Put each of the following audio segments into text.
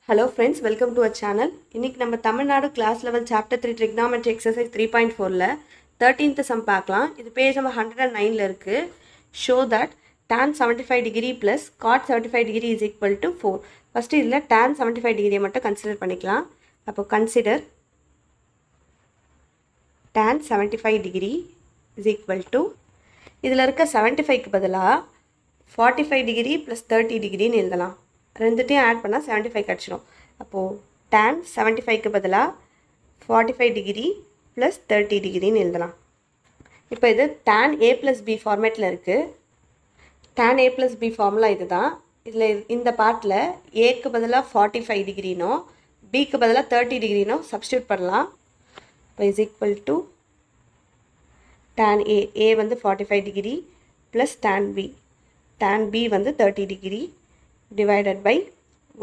Hello friends, welcome to our channel. இன்னைக்கு நம்ம Tamil Nadu class level chapter 3 trigonometry exercise 3.4ல 13th sum பார்க்கலாம். இது பேஜ் நம்பர் 109ல இருக்கு. Show that tan 75 degree plus cot 75 degree is equal to 4. First இதுல tan 75 degree மட்டும் consider பண்ணிக்கலாம். அப்போ consider tan 75 degree is equal to இதுல இருக்க 75க்கு பதிலா 45 degree plus 30 degree ன்னு எழுதலாம். ரெண்டுத்தையும் ஆட் பண்ணால் 75 கிடச்சிடும். அப்போது tan 75க்கு பதிலாக 45 டிகிரி ப்ளஸ் 30 டிகிரின்னு எழுதலாம். இப்போ இது tan a ப்ளஸ் பி ஃபார்மேட்டில் இருக்குது. tan a plus b formula இது தான். இதில் இந்த பார்ட்டில் ஏக்கு பதிலாக 45 டிகிரினோ பிக்கு பதிலாக 30 டிகிரினோ சப்ஸ்டியூட் பண்ணலாம். இப்போ is equal to tan a வந்து 45 டிகிரி ப்ளஸ் tan b வந்து 30 degree divided by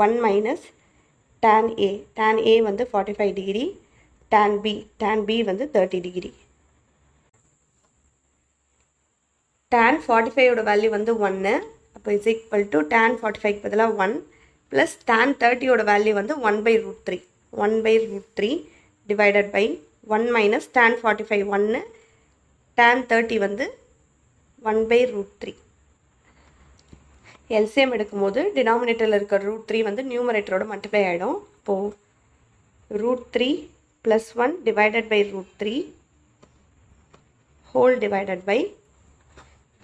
1 minus tan a வந்து 45 degree, tan b வந்து 30 degree. tan 45 ஓட வேல்யூ வந்து 1, அப்போ is equal to tan 45 பதிலாக 1 plus tan 30 ஓட வேல்யூ வந்து 1 by root 3 divided by 1 minus tan 45 1, tan 30 வந்து 1 by root 3. LCM எடுக்கும்போது டினாமினேட்டரில் இருக்கிற ரூட் 3 வந்து நியூமரேட்டரோட மல்டிப்ளை ஆகிடும். இப்போது root 3 plus 1 divided by root 3 whole divided by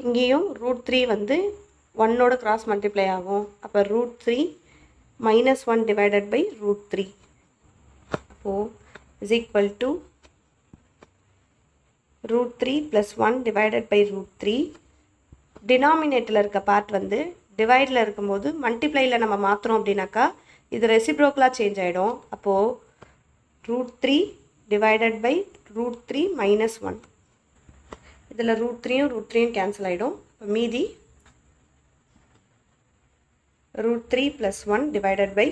இங்கேயும் ரூட் 3 வந்து 1ஓட கிராஸ் மல்டிப்ளை ஆகும். அப்போ root 3 minus 1 divided by root 3 அப்போது is equal to root 3 plus 1 divided by root 3. டினாமினேட்டரில் இருக்க பார்ட் வந்து டிவைடில் இருக்கும்போது மல்டிப்ளையில் நம்ம மாற்றுறோம் அப்படின்னாக்கா இது ரெசிப்ரோக்கலாக சேஞ்ச் ஆகிடும். அப்போது root 3 divided by root 3 minus 1. இதில் ரூட் 3யும் கேன்சல் ஆகிடும். மீதி root 3 plus 1 divided by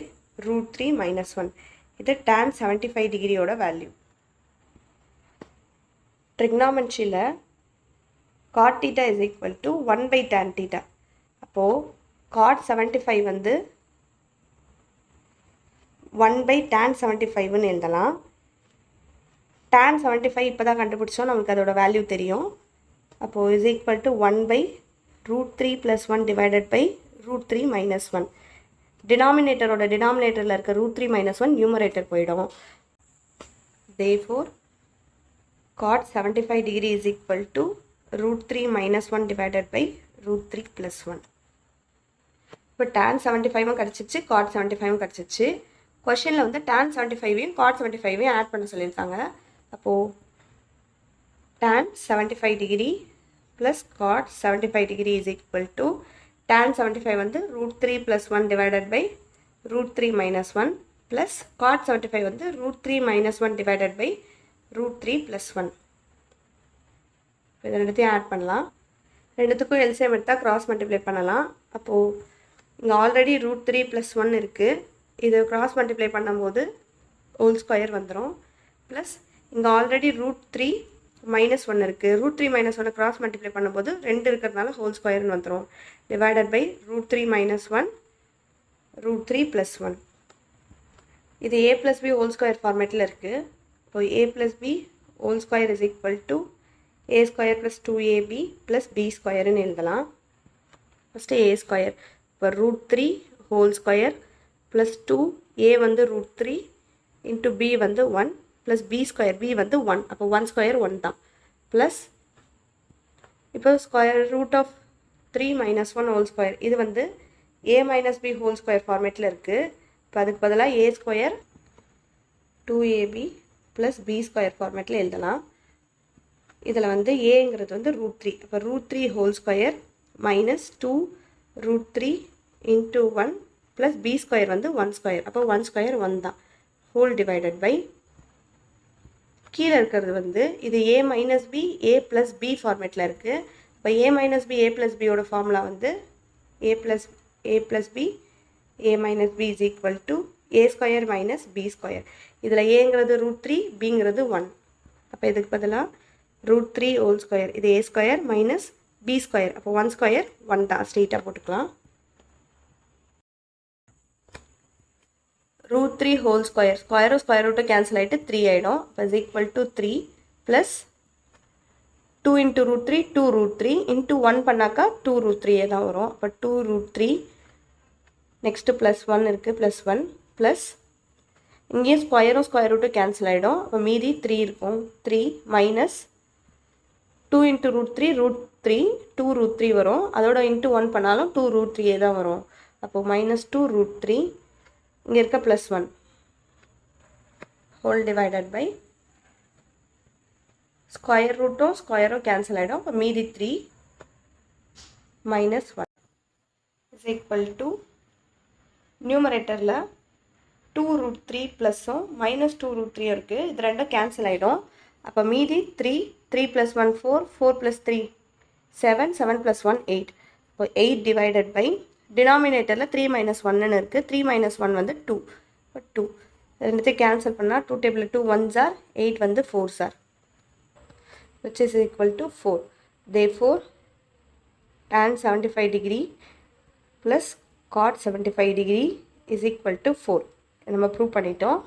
root 3 minus 1. இது tan 75 டிகிரியோட வேல்யூ. ட்ரிக்னாமெட்ரியில் cot theta is equal to 1 by tan theta. அப்போது cot 75 வந்து 1 by tan 75ன்னு எழுதலாம். tan 75 இப்போ தான் கண்டுபிடிச்சோம், நமக்கு அதோட வேல்யூ தெரியும். அப்போது is equal to 1 by root 3 plus 1 divided by root 3 minus 1. டினாமினேட்டரில் இருக்க root 3 minus 1 நியூமரேட்டர் போயிடும். Therefore cot 75 degree is equal to root 3 minus 1 divided by root 3 plus 1. இப்போ tan 75 கிடச்சிச்சு, cot 75 கிடச்சிச்சு. கொஷனில் வந்து tan 75ஐயும் cot 75ஐயும் ஆட் பண்ண சொல்லியிருக்காங்க. அப்போது tan 75 degree plus cot 75 degree is equal to tan 75 வந்து root 3 plus 1 divided by root 3 minus 1 plus cot 75 வந்து root 3 minus 1 divided by root 3 plus 1. இதை ரெண்டுத்தையும் ஆட் பண்ணலாம். ரெண்டுத்துக்கும் எல்சிஎம் எடுத்தால் கிராஸ் மல்டிப்ளை பண்ணலாம். அப்போது இங்கே ஆல்ரெடி ரூட் 3 ப்ளஸ் 1 இருக்குது. இது கிராஸ் மல்டிப்ளை பண்ணும்போது ஹோல் ஸ்கொயர் வந்துடும். ப்ளஸ் இங்கே ஆல்ரெடி ரூட் 3 மைனஸ் 1 இருக்குது. ரூட் 3 மைனஸ் 1 கிராஸ் மல்டிப்ளை பண்ணும்போது 2 இருக்கிறதுனால ஹோல் ஸ்கொயர்னு வந்துடும். Divided by root 3 minus 1 root 3 plus 1. இது a plus b whole square ஃபார்மேட்டில் இருக்குது. இப்போ a plus b whole square is equal to a square plus 2ab plus b ஸ்கொயர்னு எழுதலாம். ஃபஸ்ட்டு a ஸ்கொயர் இப்போ root 3 whole square plus 2a வந்து root 3 into b வந்து 1 plus b square b வந்து 1. அப்போ 1 ஸ்கொயர் 1 தான். ப்ளஸ் இப்போ square root of 3 minus 1 whole square இது வந்து a minus b whole square ஃபார்மேட்டில் இருக்குது. இப்போ அதுக்கு பதிலாக a square 2ab plus b square ஃபார்மேட்டில் எழுதலாம். இதில் வந்து ஏங்கிறது வந்து ரூட் 3. அப்போ root 3 whole square minus 2 root 3 into 1 plus b square வந்து 1 ஸ்கொயர். அப்போ 1 ஸ்கொயர் 1 தான். ஹோல் டிவைடட் பை கீழே இருக்கிறது வந்து இது A minus B A plus B ஃபார்மேட்டில் இருக்குது. இப்போ A minus B A plus பியோட ஃபார்முலா வந்து A plus B A minus B is equal to A square minus B square. இதில் ஏங்கிறது ரூட் 3 பிங்கிறது 1. அப்போ இதுக்கு பதிலாக ரூட் 3 ஹோல் ஸ்கொயர் இது a square minus b square. அப்போ 1 ஸ்கொயர் 1 தான், ஸ்ட்ரெயிட்டாக போட்டுக்கலாம். root 3 whole square. Square root cancel ஆயிட்டு 3 ஆயிடும். is equal to 3 plus 2 into root 3, 2 root 3 into 1 பண்ணாக்கா 2 root 3 தான் வரும். அப்போ 2 root 3 next plus 1 இருக்கு plus 1 plus இங்கேயும் ஸ்கொயர் ரூட்டும் கேன்சல் ஆகிடும். அப்போ மீதி 3 இருக்கும். 3 minus 2 into root 3 root 3 2 root 3 வரும். அதோட into 1 பண்ணாலும் 2 root 3 தான் வரும். அப்போ minus 2 root 3 இங்கே இருக்க plus 1 whole divided by square ரூட்டும் கேன்சல் ஆகிடும். அப்போ மீதி 3 minus 1 is equal to நியூமரேட்டரில் 2 root 3 ப்ளஸ்ஸும் minus 2 root 3 இருக்குது. இது ரெண்டும் கேன்சல் ஆகிடும். அப்போ மீதி 3 plus 1 4 plus 3 7 7 plus 1 8. இப்போ 8 divided by டினாமினேட்டரில் 3 minus 1ன்னு இருக்குது. 3 minus 1 வந்து 2. இப்போ 2 ரெண்டுத்தையும் கேன்சல் பண்ணால் 2 டேபிள் 2 1s are 8 வந்து 4s are which is equal to 4. Therefore tan 75 degree plus cot 75 degree is equal to 4. நம்ம ப்ரூவ் பண்ணிட்டோம்.